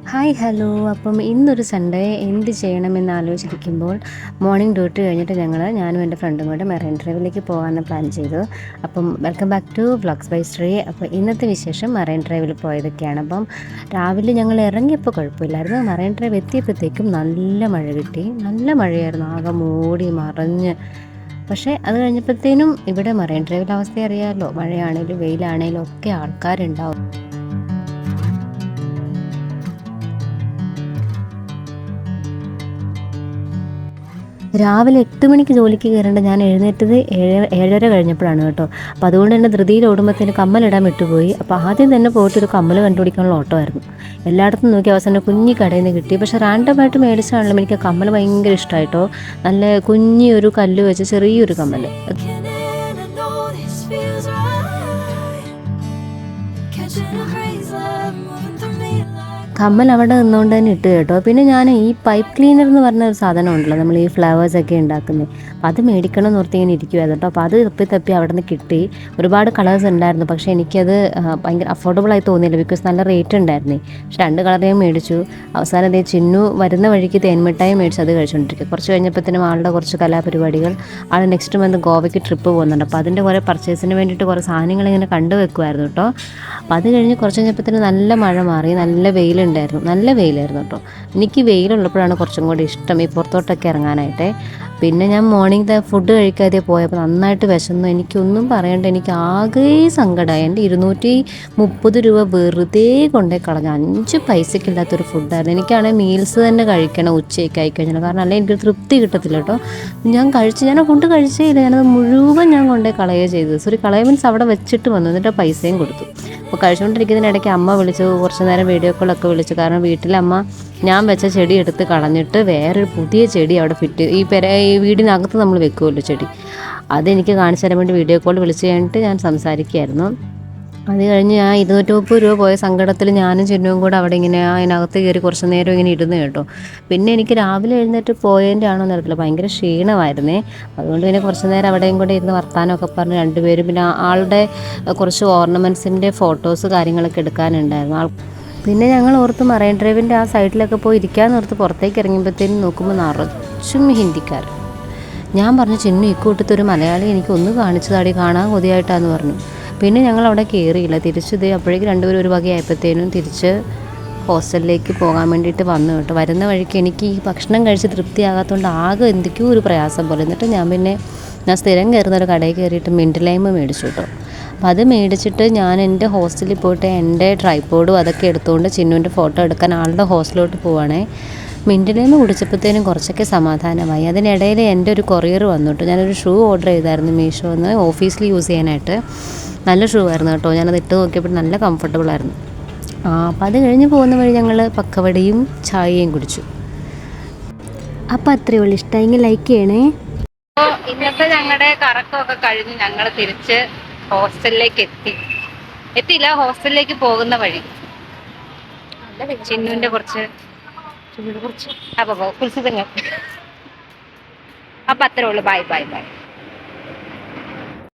Hi hello. അപ്പം ഇന്നൊരു Sunday എന്ത് ചെയ്യണമെന്ന് ആലോചിച്ചിരിക്കുമ്പോൾ മോർണിംഗ് ഡ്യൂട്ടി കഴിഞ്ഞിട്ട് ഞാനും എൻ്റെ ഫ്രണ്ടും കൂടെ മെറൈൻ ഡ്രൈവിലേക്ക് പോകാമെന്ന് പ്ലാൻ ചെയ്തു. അപ്പം welcome back to vlogs by Sree. അപ്പോൾ ഇന്നത്തെ വിശേഷം മെറൈൻ ഡ്രൈവിൽ പോയതൊക്കെയാണ്. അപ്പം രാവിലെ ഞങ്ങൾ ഇറങ്ങിയപ്പോൾ കുഴപ്പമില്ലായിരുന്നു. മെറൈൻ ഡ്രൈവ് എത്തിയപ്പോഴത്തേക്കും നല്ല മഴ കിട്ടി. നല്ല മഴയായിരുന്നു, ആകെ മൂടി മറഞ്ഞ്. പക്ഷേ അത് കഴിഞ്ഞപ്പോഴത്തേനും ഇവിടെ മെറൈൻ ഡ്രൈവിലെ അവസ്ഥ അറിയാമല്ലോ, മഴയാണേലും വെയിലാണേലും ഒക്കെ ആൾക്കാരുണ്ടാവും. രാവിലെ 8 മണിക്ക് ജോലിക്ക് കയറേണ്ട ഞാൻ എഴുന്നേറ്റത് 7:30 കഴിഞ്ഞപ്പോഴാണ് കേട്ടോ. അപ്പോൾ അതുകൊണ്ട് തന്നെ ധൃതിയിൽ ഓടുമ്പോഴത്തേന് കമ്മലിടാൻ വിട്ടുപോയി. അപ്പോൾ ആദ്യം തന്നെ പോയിട്ടൊരു കമ്മൽ കണ്ടുപിടിക്കാനുള്ള ഓട്ടമായിരുന്നു. എല്ലായിടത്തും നോക്കി അവസാനം കുഞ്ഞി കടയിൽ നിന്ന് കിട്ടി. പക്ഷേ റാൻഡമായിട്ട് മേടിച്ചാണല്ലോ എനിക്ക് കമ്മൽ ഭയങ്കര ഇഷ്ടമായിട്ടോ. നല്ല കുഞ്ഞി ഒരു കല്ല് വെച്ച് ചെറിയൊരു കമ്മൽ. കമ്മൽ അവിടെ നിന്നുകൊണ്ട് തന്നെ ഇട്ട് കേട്ടോ. പിന്നെ ഞാൻ ഈ പൈപ്പ് ക്ലീനർ എന്ന് പറഞ്ഞ ഒരു സാധനം ഉണ്ടല്ലോ, നമ്മൾ ഈ ഫ്ലവേഴ്സൊക്കെ ഉണ്ടാക്കുന്നത്, അപ്പോൾ അത് മേടിക്കണം എന്ന് ഓർത്ത് ഇങ്ങനെ ഇരിക്കുമായിരുന്നു കേട്ടോ. അപ്പോൾ അത് തപ്പി അവിടെ നിന്ന് കിട്ടി. ഒരുപാട് കളേഴ്സ് ഉണ്ടായിരുന്നു, പക്ഷേ എനിക്കത് ഭയങ്കര അഫോർഡബിളായി തോന്നിയില്ല, ബിക്കോസ് നല്ല റേറ്റ് ഉണ്ടായിരുന്നേ. പക്ഷേ 2 കളർ ഞാൻ മേടിച്ചു. അവസാനം അതേ ചിന്നു വരുന്ന വഴിക്ക് തേൻമിഠായി മേടിച്ച് അത് കഴിച്ചുകൊണ്ടിരിക്കുക. കുറച്ച് കഴിഞ്ഞപ്പോഴത്തേനും ആളുടെ കുറച്ച് കലാപരിപാടികൾ, ആൾ നെക്സ്റ്റ് മന്ത് ഗോവയ്ക്ക് ട്രിപ്പ് പോകുന്നുണ്ട്. അപ്പോൾ അതിൻ്റെ കുറേ പർച്ചേസിന് വേണ്ടിയിട്ട് കുറേ സാധനങ്ങൾ ഇങ്ങനെ കണ്ടു വെക്കുമായിരുന്നു കേട്ടോ. അപ്പോൾ അത് കഴിഞ്ഞ് കുറച്ച് കഴിഞ്ഞപ്പോഴത്തേനും നല്ല മഴ മാറി, നല്ല നല്ല വെയിലായിരുന്നു കേട്ടോ. എനിക്ക് വെയിലുള്ളപ്പോഴാണ് കുറച്ചും കൂടി ഇഷ്ടം ഈ പുറത്തോട്ടൊക്കെ ഇറങ്ങാനായിട്ടേ. പിന്നെ ഞാൻ മോർണിംഗ് ഫുഡ് കഴിക്കാതെ പോയപ്പോൾ നന്നായിട്ട് വിശന്നു. എനിക്കൊന്നും പറയണ്ട, എനിക്ക് ആകെ സങ്കടമായി. എൻ്റെ 230 രൂപ വെറുതെ കൊണ്ടേ കളഞ്ഞു. 5 പൈസയ്ക്കില്ലാത്തൊരു ഫുഡായിരുന്നു. എനിക്കാണെങ്കിൽ മീൽസ് തന്നെ കഴിക്കണം ഉച്ചയ്ക്ക് ആയിക്കഴിഞ്ഞാൽ, കാരണം അല്ലെങ്കിൽ എനിക്ക് തൃപ്തി കിട്ടത്തില്ല കേട്ടോ. ഞാൻ ആ ഫുഡ് കഴിച്ചേ ഇല്ല, ഞാനത് മുഴുവൻ ഞാൻ കൊണ്ടേ കളയുക ചെയ്തത്. സോറി, കളയ മീൻസ് അവിടെ വെച്ചിട്ട് വന്നു, എന്നിട്ട് പൈസയും കൊടുത്തു. അപ്പോൾ കഴിച്ചുകൊണ്ടിരിക്കുന്നതിനിടയ്ക്ക് അമ്മ വിളിച്ചു, കുറച്ച് നേരം വീഡിയോ കോളൊക്കെ വിളിച്ചു. കാരണം വീട്ടിലമ്മ ഞാൻ വെച്ച ചെടി എടുത്ത് കളഞ്ഞിട്ട് വേറൊരു പുതിയ ചെടി അവിടെ ഈ വീടിനകത്ത് നമ്മൾ വെക്കുമല്ലോ ചെടി, അതെനിക്ക് കാണിച്ചു തരാൻ വേണ്ടി വീഡിയോ കോൾ വിളിച്ച് കഴിഞ്ഞിട്ട് ഞാൻ സംസാരിക്കുകയായിരുന്നു. അത് കഴിഞ്ഞ് ഞാൻ 230 രൂപ പോയ സങ്കടത്തിൽ ഞാനും ചിന്നുവും കൂടെ അവിടെ ഇങ്ങനെ അതിനകത്ത് കയറി കുറച്ച് നേരം ഇങ്ങനെ ഇരുന്ന് കേട്ടോ. പിന്നെ എനിക്ക് രാവിലെ എഴുന്നേറ്റ് പോയതിൻ്റെ ആണോ എന്ന് അറിയത്തില്ല, ഭയങ്കര ക്ഷീണമായിരുന്നേ. അതുകൊണ്ട് പിന്നെ കുറച്ച് നേരം അവിടെയും കൂടെ ഇരുന്ന് വർത്താനമൊക്കെ പറഞ്ഞ് രണ്ടുപേരും. പിന്നെ ആളുടെ കുറച്ച് ഓർണമെൻറ്റ്സിൻ്റെ ഫോട്ടോസ് കാര്യങ്ങളൊക്കെ എടുക്കാനുണ്ടായിരുന്നു. പിന്നെ ഞങ്ങൾ ഓർത്ത് മറൈൻ ഡ്രൈവിൻ്റെ ആ സൈഡിലൊക്കെ പോയി ഇരിക്കാമെന്ന് ഓർത്ത് പുറത്തേക്ക് ഇറങ്ങിയപ്പോഴത്തേനും നോക്കുമ്പോൾ നിറച്ചും ഹിന്ദിക്കാർ. ഞാൻ പറഞ്ഞു, ചിന്നു ഇക്കൂട്ടത്തൊരു മലയാളി എനിക്ക് ഒന്ന് കാണിച്ചതാടി, കാണാൻ കൊതിയായിട്ടാന്ന് പറഞ്ഞു. പിന്നെ ഞങ്ങൾ അവിടെ കയറിയില്ല, തിരിച്ചത് അപ്പോഴേക്കും രണ്ടുപേരും ഒരു വകയായപ്പോഴത്തേനും തിരിച്ച് ഹോസ്റ്റലിലേക്ക് പോകാൻ വേണ്ടിയിട്ട് വന്നു കേട്ടോ. വരുന്ന വഴിക്ക് എനിക്ക് ഈ ഭക്ഷണം കഴിച്ച് തൃപ്തിയാകാത്തതുകൊണ്ട് ആകെ എന്തൊക്കെയോ ഒരു പ്രയാസം പോലെ. എന്നിട്ട് ഞാൻ സ്ഥിരം കയറുന്ന ഒരു കടയിൽ കയറിയിട്ട് മിൻറ്റ് ലൈം മേടിച്ചു കേട്ടോ. അപ്പം അത് മേടിച്ചിട്ട് ഞാൻ എൻ്റെ ഹോസ്റ്റലിൽ പോയിട്ട് എൻ്റെ ട്രൈപോഡും അതൊക്കെ എടുത്തുകൊണ്ട് ചിന്നുവിൻ്റെ ഫോട്ടോ എടുക്കാൻ ആളുടെ ഹോസ്റ്റലിലോട്ട് പോവുകയാണേ. മിൻറ്റ് ലൈം കുടിച്ചപ്പോഴത്തേനും കുറച്ചൊക്കെ സമാധാനമായി. അതിനിടയിൽ എൻ്റെ ഒരു കൊറിയർ വന്നിട്ട് ഞാനൊരു ഷൂ ഓർഡർ ചെയ്തായിരുന്നു മീഷോന്ന്, ഓഫീസിൽ യൂസ് ചെയ്യാനായിട്ട്. നല്ല ഷൂ ആയിരുന്നു കേട്ടോ. ഞാനത് ഇട്ട് നോക്കിയപ്പോൾ നല്ല കംഫർട്ടബിളായിരുന്നു. അപ്പോൾ അത് കഴിഞ്ഞ് പോകുന്ന വഴി ഞങ്ങൾ പക്കവടയും ചായയും കുടിച്ചു. അപ്പോൾ അത്രയേ ഉള്ളൂ. ഇഷ്ടമെങ്കിൽ ലൈക്ക് ചെയ്യണേ. അപ്പോൾ ഇന്നത്തെ ഞങ്ങളുടെ കറക്കമൊക്കെ കഴിഞ്ഞ് ഞങ്ങൾ തിരിച്ച് ഹോസ്റ്റലിലേക്ക് എത്തിയില്ല, ഹോസ്റ്റലിലേക്ക് പോകുന്ന വഴി ചിന്നുവിൻ്റെ കുറച്ച് അപ്പോൾ കുളിച്ചതങ്ങൾ. അപ്പം അത്രേ ഉള്ളൂ. Bye bye bye.